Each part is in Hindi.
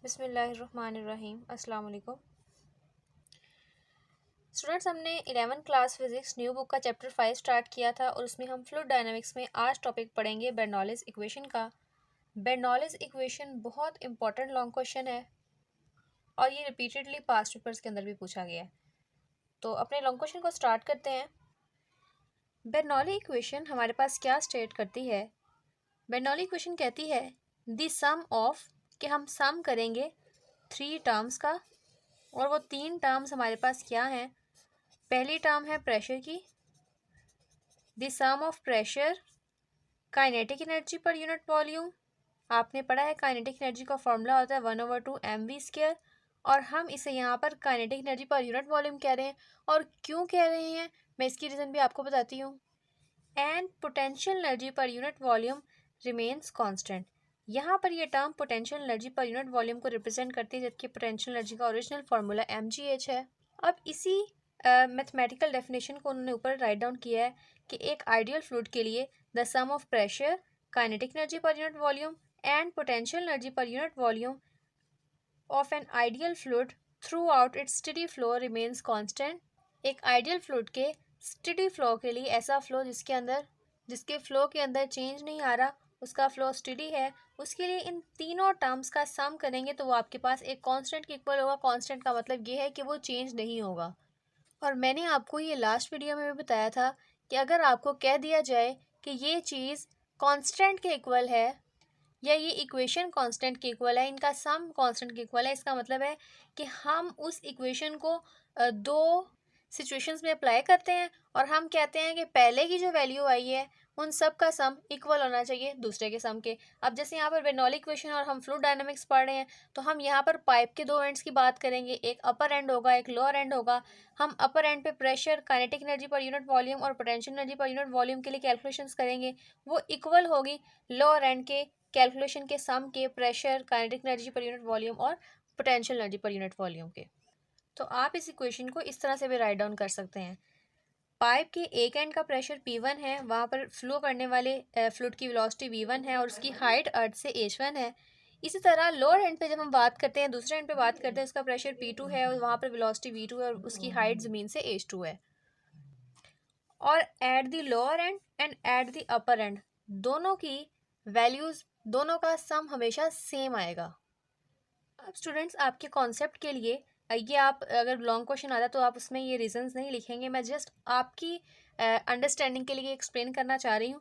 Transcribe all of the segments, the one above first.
बिस्मिल्लाहिर्रहमानिर्रहीम अस्सलाम वालेकुम स्टूडेंट्स। हमने 11th class physics new book का चैप्टर 5 स्टार्ट किया था और उसमें हम फ्लूइड डायनामिक्स में आज टॉपिक पढ़ेंगे बर्नौलीज इक्वेशन का। बर्नौलीज इक्वेशन बहुत इंपॉर्टेंट लॉन्ग क्वेश्चन है और ये रिपीटेडली पास्ट पेपर्स के अंदर भी पूछा गया है। तो अपने लॉन्ग क्वेश्चन को स्टार्ट करते हैं। बर्नौली इक्वेशन हमारे पास क्या स्टेट करती है? बर्नौली इक्वेशन कहती है द सम ऑफ, कि हम सम करेंगे 3 टर्म्स का, और वो 3 टर्म्स हमारे पास क्या हैं? पहली टर्म है प्रेशर की, the sum of pressure, kinetic energy per unit volume. आपने पढ़ा है काइनेटिक एनर्जी का फॉर्मूला होता है 1/2 mv², और हम इसे यहाँ पर kinetic energy per unit volume कह रहे हैं। और क्यों कह रहे हैं मैं इसकी रीज़न भी आपको बताती हूँ। And potential energy per unit volume remains constant. यहाँ पर ये term potential energy per unit volume को रिप्रेजेंट करती है, जबकि पोटेंशियल एनर्जी का ओरिजिनल फार्मूला mgh है। अब इसी मैथमेटिकल डेफिनेशन को उन्होंने ऊपर राइट डाउन किया है कि एक आइडियल फ्लूइड के लिए the sum of pressure, kinetic energy per unit volume and potential energy per unit volume of an ideal fluid throughout its steady flow remains constant. एक आइडियल फ्लूइड के स्टेडी फ्लो के लिए, ऐसा फ्लो जिसके फ्लो के अंदर चेंज नहीं आ रहा, उसका फ्लो स्टेडी है, उसके लिए इन तीनों टर्म्स का सम करेंगे तो वो आपके पास एक कांस्टेंट के इक्वल होगा। कांस्टेंट का मतलब ये है कि वो चेंज नहीं होगा। और मैंने आपको ये लास्ट वीडियो में भी बताया था कि अगर आपको कह दिया जाए कि ये चीज़ कांस्टेंट के इक्वल है या ये इक्वेशन कांस्टेंट के इक्वल है, इनका सम कांस्टेंट के इक्वल है, इसका मतलब है कि हम उस इक्वेशन को दो सिचुएशंस में अप्लाई करते हैं और हम कहते हैं कि पहले की जो वैल्यू आई है उन सब का सम इक्वल होना चाहिए दूसरे के सम के। अब जैसे यहाँ पर बर्नौली इक्वेशन और हम फ्लूइड डायनामिक्स पढ़ रहे हैं, तो हम यहाँ पर पाइप के 2 एंड्स की बात करेंगे, एक अपर एंड होगा, एक लोअर एंड होगा। हम अपर एंड पे pressure, kinetic energy per unit volume और potential energy per unit volume के लिए कैलकुलेशंस करेंगे, वो इक्वल होगी लोअर एंड के कैलकुलेशन के सम के, pressure, kinetic energy per unit volume और potential energy per unit volume के। तो आप इस इक्वेशन को इस तरह से भी राइट डाउन कर सकते हैं। पाइप के एक एंड का प्रेशर P1 है, वहाँ पर फ्लो करने वाले फ्लूइड की वेलोसिटी V1 है और उसकी हाइट अर्थ से h1 है। इसी तरह लोअर एंड पे जब हम बात करते हैं, दूसरे एंड पे बात करते हैं, उसका प्रेशर P2 है और वहाँ पर वेलोसिटी V2 है और उसकी हाइट ज़मीन से h2 है। और at the lower and and at the upper and दोनों की वैल्यूज़, दोनों का सम हमेशा सेम आएगा। अब स्टूडेंट्स, आपके कॉन्सेप्ट के लिए ये आप अगर लॉन्ग क्वेश्चन आता है तो आप उसमें ये रीजंस नहीं लिखेंगे, मैं जस्ट आपकी अंडरस्टैंडिंग के लिए एक्सप्लेन करना चाह रही हूँ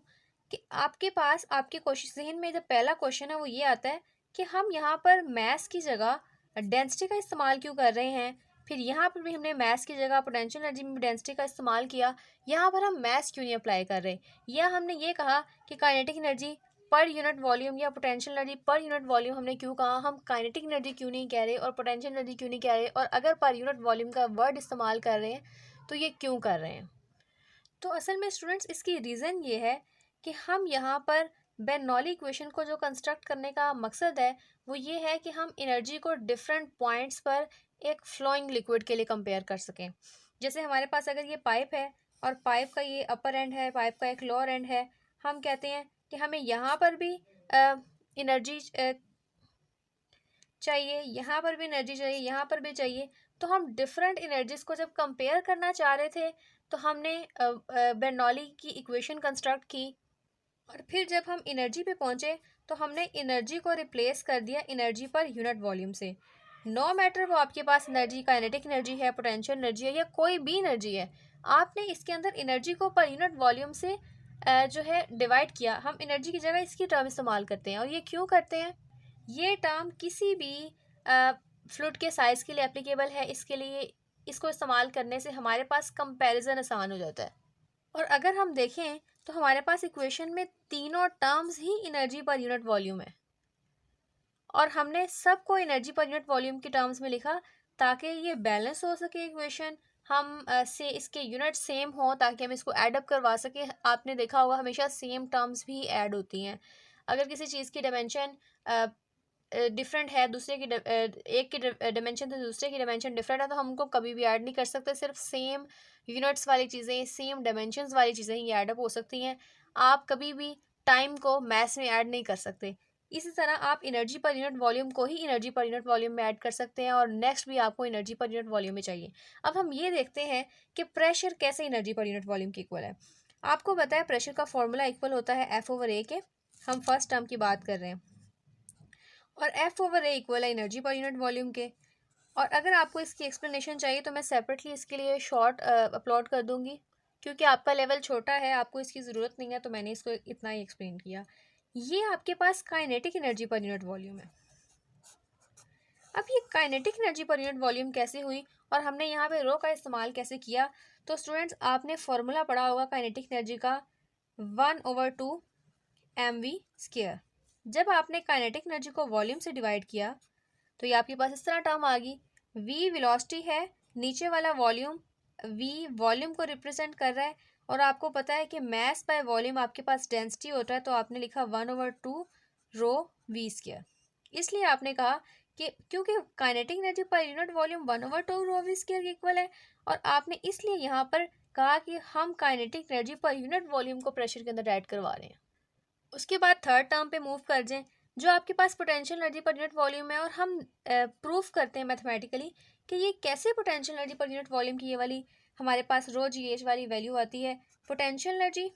कि आपके पास आपके क्वेश्चन जहन में जब पहला क्वेश्चन है वो ये आता है कि हम यहाँ पर मैथ की जगह डेंसिटी का इस्तेमाल क्यों कर रहे हैं। फिर यहाँ पर भी हमने मैथ की जगह पोटेंशियल एनर्जी में डेंसिटी का इस्तेमाल किया, यहाँ पर हम मैथ क्यों नहीं अप्लाई कर रहे। या हमने ये कहा कि kinetic energy per unit volume या potential energy per unit volume हमने क्यों कहा, हम काइनेटिक एनर्जी क्यों नहीं कह रहे और पोटेंशियल एनर्जी क्यों नहीं कह रहे, और अगर पर यूनिट वॉल्यूम का वर्ड इस्तेमाल कर रहे हैं तो ये क्यों कर रहे हैं। तो असल में स्टूडेंट्स, इसकी रीज़न ये है कि हम यहाँ पर बर्नौली इक्वेशन को जो कंस्ट्रक्ट करने का मकसद है वो ये है कि हम एनर्जी को डिफरेंट पॉइंट्स पर एक फ्लोइंग लिक्विड के लिए कंपेयर कर सकें। जैसे हमारे पास अगर ये पाइप है और पाइप का ये अपर एंड है, पाइप का एक लोअर एंड है, हम कहते हैं कि हमें यहाँ पर भी एनर्जी चाहिए, यहाँ पर भी एनर्जी चाहिए, यहाँ पर भी चाहिए। तो हम डिफरेंट एनर्जीज को जब कंपेयर करना चाह रहे थे तो हमने बर्नौली की इक्वेशन कंस्ट्रक्ट की, और फिर जब हम एनर्जी पे पहुँचे तो हमने एनर्जी को रिप्लेस कर दिया एनर्जी पर यूनिट वॉल्यूम से। नो मैटर वो आपके पास एनर्जी काइनेटिक एनर्जी है, पोटेंशियल एनर्जी है या कोई भी एनर्जी है, आपने इसके अंदर एनर्जी को पर यूनिट वॉल्यूम से जो है डिवाइड किया। हम एनर्जी की जगह इसकी टर्म इस्तेमाल करते हैं, और ये क्यों करते हैं? ये टर्म किसी भी फ्लूइड के साइज़ के लिए एप्लीकेबल है। इसके लिए इसको इस्तेमाल करने से हमारे पास कंपैरिजन आसान हो जाता है। और अगर हम देखें तो हमारे पास इक्वेशन में तीनों टर्म्स ही एनर्जी पर यूनिट वॉल्यूम है, और हमने सबको एनर्जी पर यूनिट वॉल्यूम के टर्म्स में लिखा ताकि ये बैलेंस हो सके इक्वेशन, हम से इसके यूनिट सेम हो ताकि हम इसको ऐड अप करवा सके। आपने देखा होगा हमेशा सेम टर्म्स भी ऐड होती हैं। अगर किसी चीज़ की डायमेंशन डिफरेंट है, दूसरे की एक की डायमेंशन से दूसरे की डायमेंशन डिफरेंट है, तो हम उनको कभी भी ऐड नहीं कर सकते। सिर्फ सेम यूनिट्स वाली चीज़ें, सेम डायमेंशंस वाली चीज़ें ही ऐड अप हो सकती हैं। आप कभी भी टाइम को मैथ्स में ऐड नहीं कर सकते। इसी तरह आप एनर्जी पर यूनिट वॉल्यूम को ही एनर्जी पर यूनिट वॉल्यूम में ऐड कर सकते हैं और नेक्स्ट भी आपको एनर्जी पर यूनिट वॉल्यूम में चाहिए। अब हम ये देखते हैं कि प्रेशर कैसे एनर्जी पर यूनिट वॉल्यूम के इक्वल है। आपको बताया प्रेशर का फॉर्मूला इक्वल होता है F/A के। हम फर्स्ट टर्म की बात कर रहे हैं और F/A इक्वल है एनर्जी पर यूनिट वॉल्यूम के। और अगर आपको इसकी एक्सप्लेनेशन चाहिए तो मैं सेपरेटली इसके लिए शॉर्ट अपलोड कर दूंगी, क्योंकि आपका लेवल छोटा है, आपको इसकी ज़रूरत नहीं है, तो मैंने इसको इतना ही एक्सप्लेन किया। ये आपके पास kinetic energy per unit volume है। अब ये kinetic energy per unit volume कैसे हुई और हमने यहाँ पे रो का इस्तेमाल कैसे किया? तो स्टूडेंट्स, आपने फॉर्मूला पढ़ा होगा काइनेटिक एनर्जी का 1/2 mv²। जब आपने काइनेटिक एनर्जी को वॉल्यूम से डिवाइड किया तो ये आपके पास इस तरह टर्म आ गई। v वेलोसिटी है, नीचे वाला वॉल्यूम, v वॉल्यूम को रिप्रेजेंट कर रहा है और आपको पता है कि मैस बाय वॉल्यूम आपके पास डेंसिटी होता है, तो आपने लिखा 1/2 रो v²। इसलिए आपने कहा कि क्योंकि kinetic energy per unit volume 1/2 रो v² के इक्वल है, और आपने इसलिए यहाँ पर कहा कि हम kinetic energy per unit volume को प्रेशर के अंदर ऐड करवा रहे हैं। उसके बाद थर्ड टर्म पे मूव कर जाएं, जो आपके पास potential energy per unit volume है, और हम प्रूफ करते हैं मैथमेटिकली कि ये कैसे potential energy per unit volume की ये वाली हमारे पास रो GH वाली वैल्यू आती है। Potential energy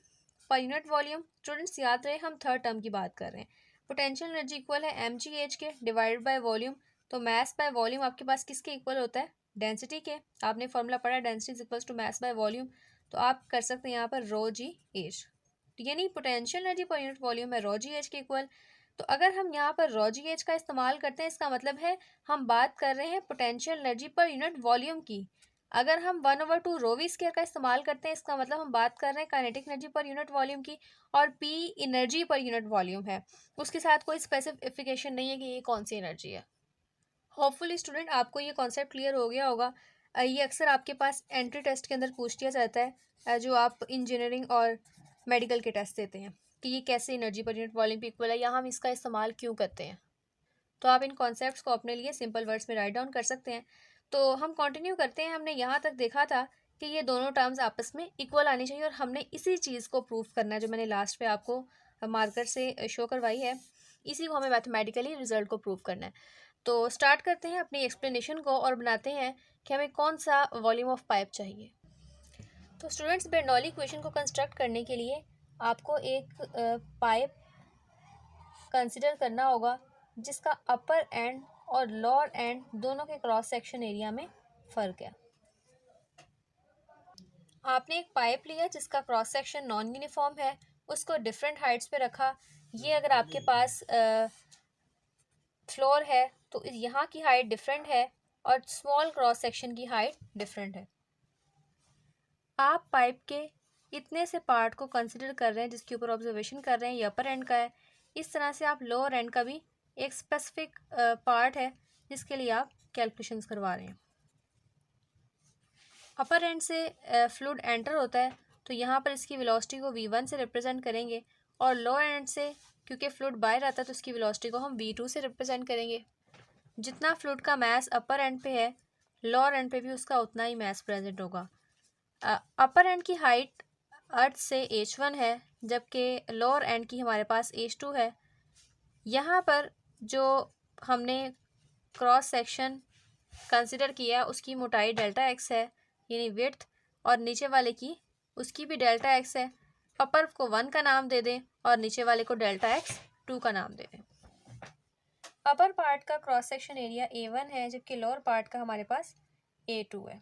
per unit volume, students याद रहे हम थर्ड टर्म की बात कर रहे हैं। पोटेंशियल एनर्जी इक्वल है mgh के डिवाइडेड बाय वॉल्यूम। तो मैस बाय वॉल्यूम आपके पास किसके इक्वल होता है? डेंसिटी के। आपने फॉर्मूला पढ़ा density equals to mass by volume, तो आप कर सकते हैं यहाँ पर रो GH, यानी potential energy per unit volume है रो GH के इक्वल। तो अगर हम यहाँ पर रो GH का इस्तेमाल करते हैं, इसका मतलब है हम बात कर रहे हैं potential energy per unit volume की। अगर हम 1/2 रो v² का इस्तेमाल करते हैं, इसका मतलब हम बात कर रहे हैं kinetic energy per unit volume की, और P energy per unit volume है, उसके साथ कोई स्पेसिफिकेशन नहीं है कि ये कौन सी एनर्जी है। होपफुली स्टूडेंट आपको ये कॉन्सेप्ट क्लियर हो गया होगा। ये अक्सर आपके पास एंट्री टेस्ट के अंदर पूछ दिया जाता है, जो आप इंजीनियरिंग और मेडिकल के टेस्ट देते हैं कि ये कैसे एनर्जी पर यूनिट वॉल्यूम पे इक्वल है या हम इसका इस्तेमाल क्यों करते हैं। तो आप इन कॉन्सेप्ट्स को अपने लिए सिंपल वर्ड्स में राइट डाउन कर सकते हैं। तो हम कंटिन्यू करते हैं। हमने यहाँ तक देखा था कि ये दोनों टर्म्स आपस में इक्वल आनी चाहिए, और हमने इसी चीज़ को प्रूफ करना है जो मैंने लास्ट पे आपको मार्कर से शो करवाई है। इसी को हमें मैथमेटिकली रिजल्ट को प्रूव करना है। तो स्टार्ट करते हैं अपनी एक्सप्लेनेशन को और बनाते हैं कि हमें कौन सा वॉल्यूम ऑफ पाइप चाहिए। तो स्टूडेंट्स, बर्नौली इक्वेशन को कंस्ट्रक्ट करने के लिए आपको एक पाइप कंसिडर करना होगा जिसका अपर एंड और लोअर एंड दोनों के क्रॉस सेक्शन एरिया में फ़र्क है। आपने एक पाइप लिया जिसका क्रॉस सेक्शन नॉन यूनिफॉर्म है, उसको डिफरेंट हाइट्स पे रखा। ये अगर आपके पास फ्लोर है तो यहाँ की हाइट डिफरेंट है और स्मॉल क्रॉस सेक्शन की हाइट डिफरेंट है। आप पाइप के इतने से पार्ट को कंसिडर कर रहे हैं जिसके ऊपर ऑब्जर्वेशन कर रहे हैं, ये अपर एंड का है। इस तरह से आप लोअर एंड का भी एक स्पेसिफिक पार्ट है जिसके लिए आप कैलकुलेशंस करवा रहे हैं। अपर एंड से फ्लूइड एंटर होता है, तो यहाँ पर इसकी वेलोसिटी को v1 से रिप्रेजेंट करेंगे, और लोअर एंड से क्योंकि फ्लूइड बाहर आता है तो उसकी वेलोसिटी को हम v2 से रिप्रेजेंट करेंगे। जितना फ्लूइड का मास अपर एंड पे है, लोअर एंड पे भी उसका उतना ही मास प्रेजेंट होगा। अपर एंड की हाइट अर्थ से h1 है, जबकि लोअर एंड की हमारे पास h2 है। यहाँ पर जो हमने क्रॉस सेक्शन कंसिडर किया उसकी मोटाई डेल्टा एक्स है, यानी विड्थ, और नीचे वाले की उसकी भी डेल्टा एक्स है। अपर को 1 का नाम दे दें और नीचे वाले को डेल्टा एक्स 2 का नाम दे दें। अपर पार्ट का क्रॉस सेक्शन एरिया A1 है, जबकि लोअर पार्ट का हमारे पास A2 है।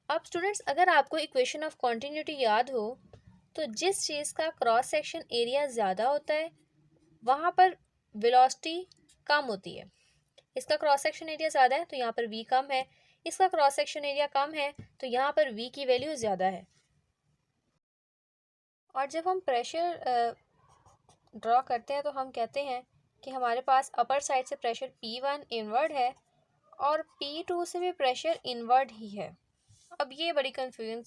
अब स्टूडेंट्स, अगर आपको इक्वेशन ऑफ कॉन्टिन्यूटी याद हो तो जिस चीज़ का क्रॉस सेक्शन एरिया ज़्यादा होता है वहाँ पर वेलोसिटी कम होती है। इसका क्रॉस सेक्शन एरिया ज़्यादा है तो यहाँ पर v कम है, इसका क्रॉस सेक्शन एरिया कम है तो यहाँ पर v की वैल्यू ज़्यादा है। और जब हम प्रेशर ड्रॉ करते हैं तो हम कहते हैं कि हमारे पास अपर साइड से प्रेशर P1 इनवर्ड है और P2 से भी प्रेशर इनवर्ड ही है। अब ये बड़ी कन्फ्यूजन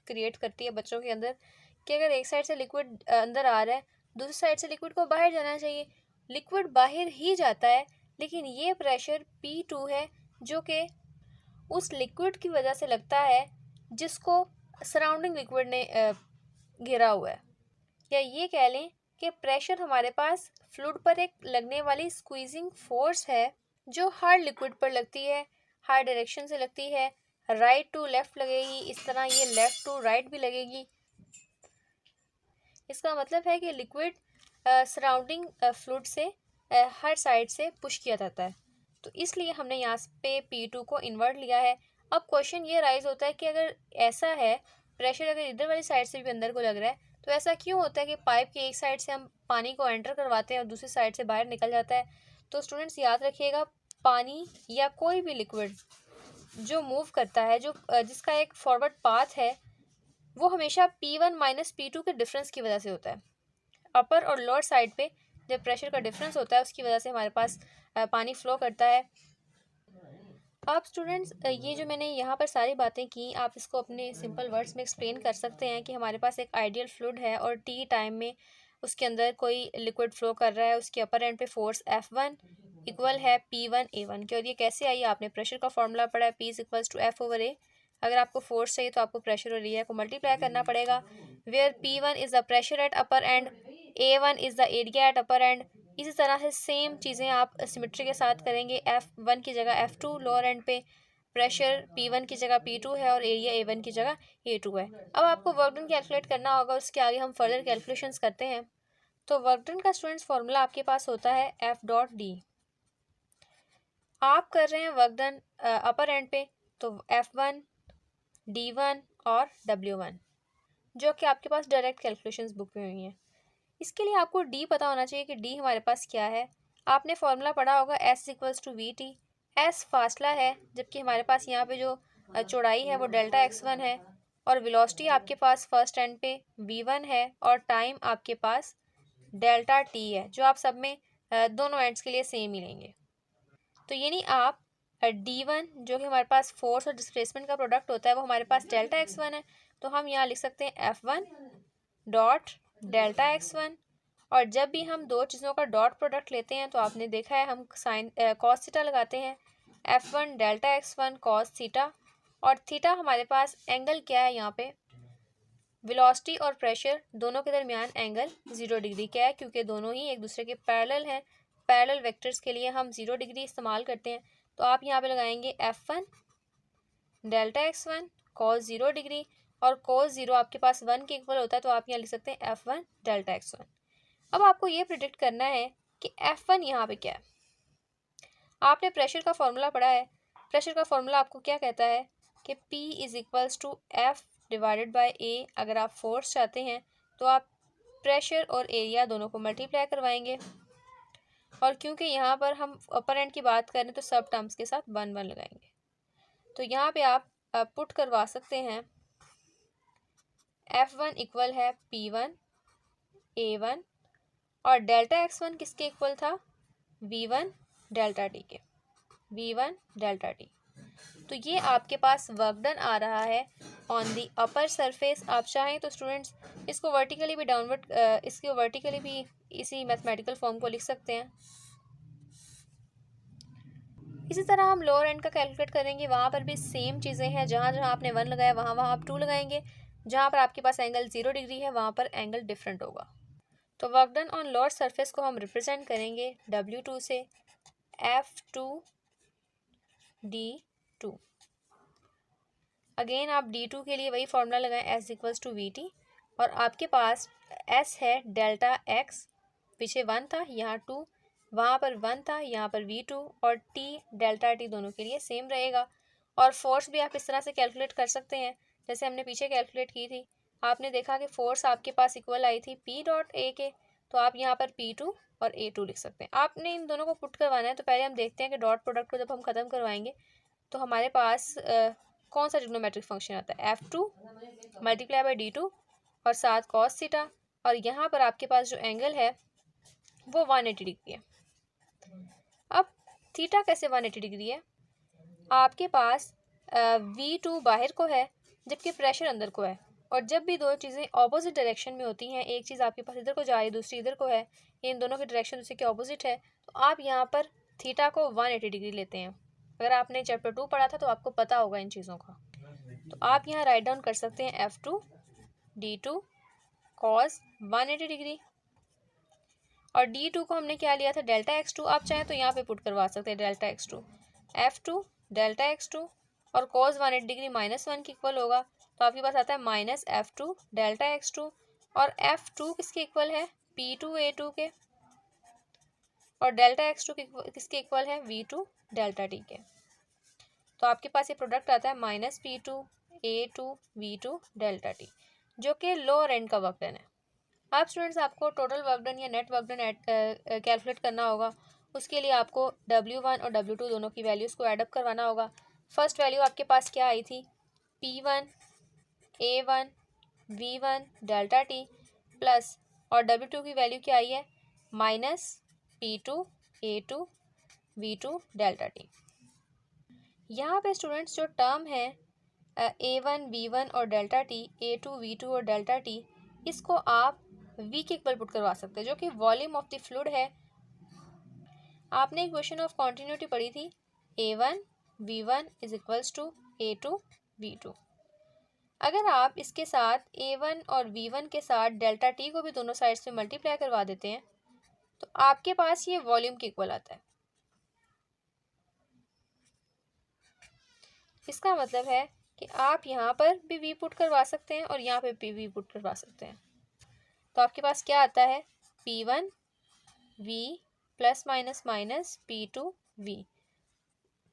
क्रिएट करती है बच्चों के अंदर कि अगर एक साइड से लिक्विड अंदर आ रहा है, दूसरी साइड से लिक्विड को बाहर जाना चाहिए। लिक्विड बाहर ही जाता है, लेकिन ये प्रेशर P2 है जो कि उस लिक्विड की वजह से लगता है जिसको सराउंडिंग लिक्विड ने घेरा हुआ है। या ये कह लें कि प्रेशर हमारे पास फ्लूइड पर एक लगने वाली स्क्वीजिंग फोर्स है जो हर लिक्विड पर लगती है, हर डायरेक्शन से लगती है, राइट टू लेफ्ट लगेगी, इस तरह ये लेफ्ट टू राइट भी लगेगी। इसका मतलब है कि लिक्विड सराउंडिंग फ्लूइड से हर साइड से पुश किया जाता है, तो इसलिए हमने यहाँ पे P2 को इन्वर्ट लिया है। अब क्वेश्चन ये राइज होता है कि अगर ऐसा है, प्रेशर अगर इधर वाली साइड से भी अंदर को लग रहा है, तो ऐसा क्यों होता है कि पाइप की एक साइड से हम पानी को एंटर करवाते हैं और दूसरी साइड से बाहर निकल जाता है। तो स्टूडेंट्स याद रखिएगा, पानी या कोई भी लिक्विड जो मूव करता है, जो जिसका एक फॉरवर्ड पाथ है, वो हमेशा P1 माइनस P2 के डिफरेंस की वजह से होता है। अपर और लोअर साइड पे जब प्रेशर का डिफरेंस होता है, उसकी वजह से हमारे पास पानी फ्लो करता है। अब स्टूडेंट्स, ये जो मैंने यहाँ पर सारी बातें की, आप इसको अपने सिंपल वर्ड्स में एक्सप्लेन कर सकते हैं कि हमारे पास एक आइडियल फ्लूइड है और टी टाइम में उसके अंदर कोई लिक्विड फ्लो कर रहा है, उसके अपर एंड पे फोर्स F1 इक्वल है P1 A1 के। और ये कैसे आई, आपने प्रेशर का फॉर्मूला पढ़ा है, P is equals to F/A। अगर आपको फोर्स चाहिए तो आपको प्रेशर और एरिया को मल्टीप्लाई करना पड़ेगा, where P1 is the pressure at upper end, A1 is the area at upper end. इसी तरह से सेम चीज़ें आप सिमेट्री के साथ करेंगे। F1 की जगह F2 लोअर एंड पे, प्रेशर P1 की जगह P2 है और एरिया A1 की जगह A2 है। अब आपको वर्क डन कैलकुलेट करना होगा, उसके आगे हम फर्दर कैलकुलेशंस करते हैं। तो वर्क डन का स्टूडेंट्स फॉर्मूला आपके पास होता है F.D। आप कर रहे हैं वर्क डन अपर एंड पे, तो F1, D1 और W1, जो कि आपके पास डायरेक्ट कैलकुलेशंस बुक में हुई हैं। इसके लिए आपको D पता होना चाहिए कि D हमारे पास क्या है। आपने फॉर्मूला पढ़ा होगा S equals to VT। S फासला है, जबकि हमारे पास यहाँ पे जो चौड़ाई है वो डेल्टा x1 है, और वेलोसिटी आपके पास फर्स्ट एंड पे v1 है, और टाइम आपके पास डेल्टा t है, जो आप सब में दोनों एंड्स के लिए सेम ही लेंगे। तो यानी आप D1 जो कि हमारे पास फोर्स और डिस्प्लेसमेंट का प्रोडक्ट होता है, वो हमारे पास डेल्टा x1 है, तो हम यहाँ लिख सकते हैं F1 डॉट डेल्टा x1। और जब भी हम दो चीज़ों का डॉट प्रोडक्ट लेते हैं, तो आपने देखा है हम साइन कॉस थीटा लगाते हैं, F1 delta x1 cos theta. और थीटा हमारे पास एंगल क्या है, यहाँ पे वेलोसिटी और प्रेशर दोनों के दरमियान एंगल 0 डिग्री क्या है, क्योंकि दोनों ही एक दूसरे के पैरेलल हैं। पैरेलल वेक्टर्स के लिए हम 0 डिग्री इस्तेमाल करते हैं, तो आप यहाँ पे लगाएंगे F1 delta x1 cos 0 degree, और कॉस 0 आपके पास 1 के इक्वल होता है, तो आप यहाँ लिख सकते हैं F1 डेल्टा x1। अब आपको ये प्रिडिक्ट करना है कि F1 यहाँ पे क्या है। आपने प्रेशर का फॉर्मूला पढ़ा है, प्रेशर का फॉर्मूला आपको क्या कहता है कि P is equals to F divided by A। अगर आप फोर्स चाहते हैं तो आप प्रेशर और एरिया दोनों को मल्टीप्लाई करवाएंगे, और क्योंकि यहाँ पर हम अपर एंड की बात करें तो सब टर्म्स के साथ 1 1 लगाएंगे। तो यहाँ पे आप पुट करवा सकते हैं F1 इक्वल है P1 A1, और डेल्टा x1 किसके इक्वल था, V1 डेल्टा टी के, V1 डेल्टा टी। तो ये आपके पास वर्क डन आ रहा है ऑन दी अपर सरफेस। आप चाहें तो स्टूडेंट्स इसको वर्टिकली भी डाउनवर्ड, इसको वर्टिकली भी इसी मैथमेटिकल फॉर्म को लिख सकते हैं। इसी तरह हम लोअर एंड का कैलकुलेट करेंगे, वहाँ पर भी सेम चीज़ें हैं, जहाँ जहाँ आपने 1 लगाया वहाँ वहाँ आप 2 लगाएंगे, जहाँ पर आपके पास एंगल 0 डिग्री है वहाँ पर एंगल डिफरेंट होगा। तो work done on lower surface को हम रिप्रेजेंट करेंगे W2 से, F2 D2। अगेन आप D2 के लिए वही फॉर्मूला लगाएं, S इक्वल्स टू VT, और आपके पास S है डेल्टा x, पीछे 1 था, यहाँ 2, वहाँ पर 1 था, यहाँ पर V2, और T डेल्टा T दोनों के लिए सेम रहेगा। और फोर्स भी आप इस तरह से कैलकुलेट कर सकते हैं जैसे हमने पीछे कैलकुलेट की थी। आपने देखा कि फोर्स आपके पास इक्वल आई थी P डॉट A के, तो आप यहाँ पर P2 और A2 लिख सकते हैं। आपने इन दोनों को पुट करवाना है, तो पहले हम देखते हैं कि डॉट प्रोडक्ट को जब हम ख़त्म करवाएंगे तो हमारे पास कौन सा ट्रिग्नोमेट्रिक फंक्शन आता है, F2 मल्टीप्लाई बाई D2 और साथ कॉस थीटा, और यहाँ पर आपके पास जो एंगल है वो 180 डिग्री है। अब थीटा कैसे 180 डिग्री है, आपके पास V2 बाहर को है जबकि प्रेशर अंदर को है, और जब भी दो चीज़ें ऑपोजिट डायरेक्शन में होती हैं, एक चीज़ आपके पास इधर को जा रही है दूसरी इधर को है, इन दोनों की डायरेक्शन दूसरे के ऑपोजिट है, तो आप यहाँ पर थीटा को 180 डिग्री लेते हैं। अगर आपने चैप्टर 2 पढ़ा था तो आपको पता होगा इन चीज़ों का। तो आप यहाँ राइट डाउन कर सकते हैं F2 D2 कॉस 180 डिग्री, और D2 को हमने क्या लिया था, डेल्टा x2। आप चाहें तो यहाँ पे पुट करवा सकते हैं delta x2, F2 delta x2 और cos 180 डिग्री -1 के इक्वल होगा, तो आपके पास आता है माइनस F2 डेल्टा x2 और F2 किसके इक्वल है, P2A2 के, और डेल्टा x2 किसके इक्वल है, V2 डेल्टा t के। तो आपके पास ये प्रोडक्ट आता है -P2A2 V2 डेल्टा t, जो कि लोअर एंड का वर्क डन है। अब स्टूडेंट्स आपको टोटल वर्क डन या नेट वर्क डन कैलकुलेट करना होगा। उसके लिए आपको W1 और W2 दोनों की वैल्यूज़ को एडअप करवाना होगा। फर्स्ट वैल्यू आपके पास क्या आई थी, P1 A1 V1 delta t plus, और W2 की वैल्यू क्या आई है, -P2 A2 V2 delta t। यहाँ पे स्टूडेंट्स जो टर्म है A1 V1 और डेल्टा t, A2 V2 और डेल्टा t, इसको आप V के इक्वल पुट करवा सकते हैं, जो कि वॉल्यूम ऑफ द फ्लूइड है। आपने इक्वेशन ऑफ कॉन्टिन्यूटी पढ़ी थी, A1 V1 is equals to A2 V2। अगर आप इसके साथ A1 और V1 के साथ डेल्टा t को भी दोनों साइड्स में मल्टीप्लाई करवा देते हैं, तो आपके पास ये वॉल्यूम के इक्वल आता है। इसका मतलब है कि आप यहाँ पर भी V पुट करवा सकते हैं और यहाँ पे भी V पुट करवा सकते हैं। तो आपके पास क्या आता है, P1 V plus minus minus P2 V।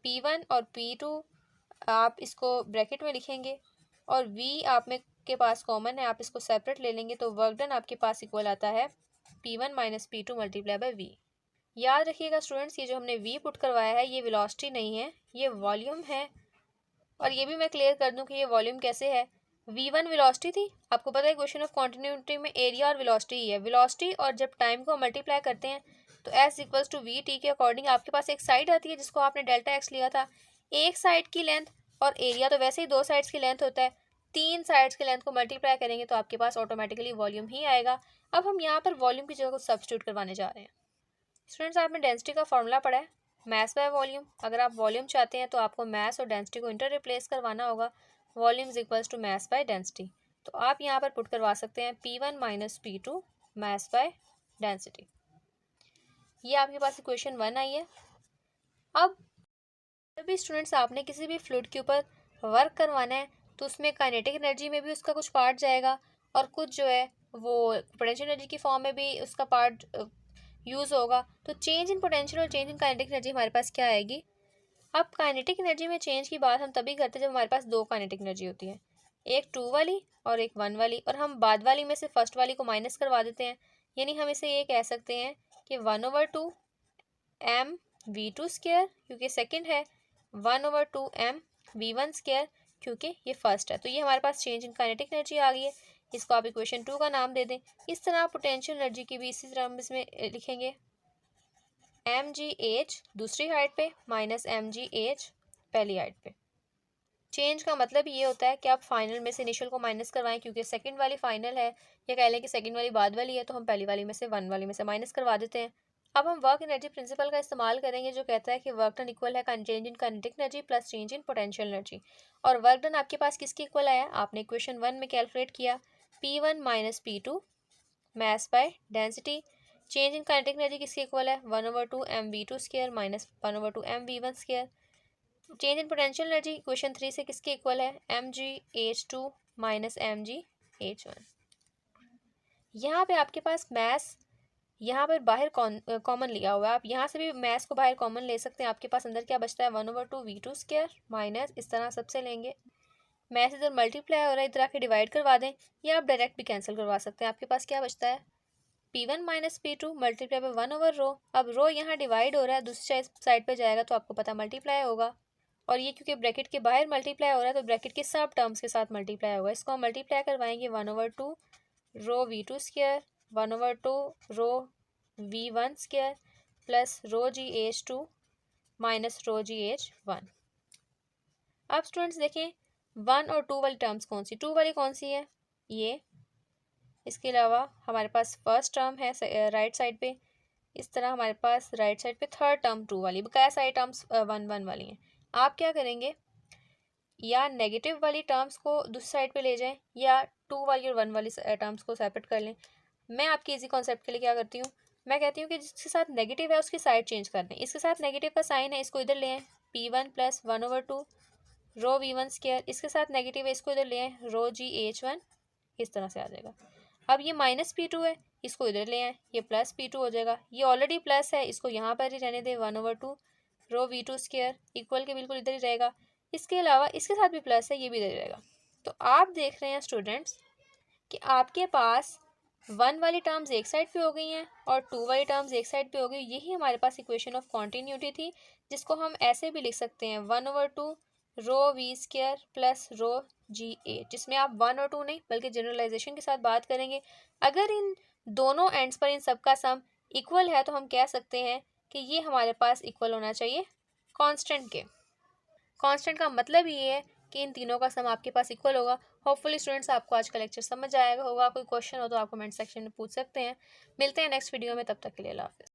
P1 और P2 आप इसको ब्रैकेट में लिखेंगे और V आप में के पास कॉमन है, आप इसको सेपरेट ले लेंगे, तो वर्क डन आपके पास इक्वल आता है P1 minus P2 multiply by V। याद रखिएगा स्टूडेंट्स, ये जो हमने V पुट करवाया है ये वेलोसिटी नहीं है, ये वॉल्यूम है। और ये भी मैं क्लियर कर दूं कि ये वॉल्यूम कैसे है। V1 वेलोसिटी थी, आपको पता है क्वेश्चन ऑफ कॉन्टिन्यूटी में एरिया और वेलोसिटी ही है। वेलोसिटी और जब टाइम को मल्टीप्लाई करते हैं तो S equals to V T के अकॉर्डिंग आपके पास एक साइड आती है जिसको आपने डेल्टा एक्स लिया था, एक साइड की लेंथ, और एरिया तो वैसे ही दो साइड्स की लेंथ होता है, तीन साइड्स की लेंथ को मल्टीप्लाई करेंगे तो आपके पास ऑटोमेटिकली वॉल्यूम ही आएगा। अब हम यहाँ पर वॉल्यूम की जगह को सब्स्टिट्यूट करवाने जा रहे हैं। स्टूडेंट्स आपने डेंसिटी का फॉर्मूला पढ़ा है, मैस बाय वॉल्यूम। अगर आप वॉल्यूम चाहते हैं तो आपको मैस और डेंसिटी को इंटर रिप्लेस करवाना होगा, volume is equals to mass by density. तो आप यहाँ पर पुट करवा सकते हैं P1 minus P2 mess by density. ये आपके पास इक्वेशन 1 आई है। अब जब भी स्टूडेंट्स आपने किसी भी फ्लूइड के ऊपर वर्क करवाना है तो उसमें काइनेटिक एनर्जी में भी उसका कुछ पार्ट जाएगा और कुछ जो है वो पोटेंशियल एनर्जी की फॉर्म में भी उसका पार्ट यूज़ होगा। तो चेंज इन पोटेंशियल और चेंज इन काइनेटिक एनर्जी हमारे पास क्या आएगी। अब काइनेटिक एनर्जी में चेंज की बात हम तभी करते हैं जब हमारे पास दो काइनेटिक एनर्जी होती है, एक 2 वाली और एक 1 वाली, और हम बाद वाली में से फर्स्ट वाली को माइनस करवा देते हैं। यानी हम इसे ये कह सकते हैं कि 1/2 m v2 स्क्वायर क्योंकि सेकंड है, 1/2 m v1 स्क्वायर क्योंकि ये फर्स्ट है। तो ये हमारे पास चेंज इन काइनेटिक एनर्जी आ गई है, इसको आप इक्वेशन 2 का नाम दे दें। इस तरह पोटेंशियल एनर्जी की भी इसी तरह हम इसमें लिखेंगे, mgh दूसरी हाइट पे माइनस mgh पहली हाइट पे। चेंज का मतलब ये होता है कि आप फाइनल में से इनिशियल को माइनस करवाएं, क्योंकि सेकंड वाली फाइनल है, या कह लें कि सेकंड वाली बाद वाली है, तो हम पहली वाली में से 1 वाली में से माइनस करवा देते हैं। अब हम वर्क एनर्जी प्रिंसिपल का इस्तेमाल करेंगे जो कहता है कि वर्क डन इक्वल है change in kinetic energy plus change in potential energy. और वर्क डन आपके पास किसके इक्वल आया, आपने इक्वेशन 1 में कैलकुलेट किया, P1 minus P2 mess by density. Change in kinetic energy किसके इक्वल है, 1/2 mv2 square minus 1/2 mv1 square. Change in potential energy equation 3 से किसके इक्वल है, mgh2 माइनस mgh1। यहाँ पे आपके पास मैस यहाँ पर बाहर कॉमन लिया हुआ है, आप यहाँ से भी मैस को बाहर कॉमन ले सकते हैं। आपके पास अंदर क्या बचता है, 1/2 v2 स्क्वायर माइनस, इस तरह सबसे लेंगे, मैस इधर मल्टीप्लाई हो रहा है, इधर आके डिवाइड करवा दें, या आप डायरेक्ट भी कैंसिल करवा सकते हैं। आपके पास क्या बचता है, P1 minus P2 multiply by 1/रो। अब रो यहाँ डिवाइड हो रहा है, दूसरी साइड पे जाएगा तो आपको पता मल्टीप्लाई होगा, और ये क्योंकि ब्रैकेट के बाहर मल्टीप्लाई हो रहा है तो ब्रैकेट के सब टर्म्स के साथ मल्टीप्लाई होगा। इसको हम मल्टीप्लाई करवाएंगे 1/2 रो v2 स्क्वायर 1/2 रो v1 स्क्वायर प्लस रो gh2 माइनस रो gh1। अब स्टूडेंट्स देखें 1 और 2 वाली टर्म्स कौन सी, 2 वाली कौन सी है, ये। इसके अलावा हमारे पास फर्स्ट टर्म है राइट साइड पे, इस तरह हमारे पास राइट साइड पे थर्ड टर्म 2 वाली, बकाया सारी टर्म्स 1 वाली हैं। आप क्या करेंगे, या नेगेटिव वाली टर्म्स को दूसरी साइड पे ले जाएं, या 2 वाली और 1 वाली टर्म्स को सेपरेट कर लें। मैं आपके इजी कॉन्सेप्ट के लिए क्या करती हूँ, मैं कहती हूँ कि जिसके साथ नेगेटिव है उसकी साइड चेंज कर दें। इसके साथ नेगेटिव का साइन है, इसको इधर ले आएँ, P1 प्लस 1/2 रो V1 स्क्वायर। इसके साथ नेगेटिव है, इसको इधर ले आएँ, रो GH1 इस तरह से आ जाएगा। अब ये माइनस P2 है, इसको इधर ले आएँ, ये प्लस P2 हो जाएगा। ये ऑलरेडी प्लस है, इसको यहाँ पर ही रहने दें, 1/2 रो V2 स्क्वायर इक्वल के बिल्कुल इधर ही रहेगा। इसके अलावा इसके साथ भी प्लस है, ये भी इधर ही रहेगा। तो आप देख रहे हैं स्टूडेंट्स कि आपके पास 1 वाली टर्म्स एक साइड पे हो गई हैं और 2 वाली टर्म्स एक साइड पे हो गई। यही हमारे पास इक्वेशन ऑफ कॉन्टीन्यूटी थी, जिसको हम ऐसे भी लिख सकते हैं 1/2 रो V स्क्वायर प्लस रो GA, जिसमें आप 1 और 2 नहीं बल्कि जनरलाइजेशन के साथ बात करेंगे। अगर इन दोनों एंड्स पर इन सबका सम इक्वल है तो हम कह सकते हैं कि ये हमारे पास इक्वल होना चाहिए कांस्टेंट के। कांस्टेंट का मतलब ये है कि इन तीनों का सम आपके पास इक्वल होगा। होपफुली स्टूडेंट्स आपको आज का लेक्चर समझ आएगा होगा। कोई क्वेश्चन हो तो आप कमेंट सेक्शन में पूछ सकते हैं। मिलते हैं नेक्स्ट वीडियो में, तब तक के लिए अल्लाह हाफिज़।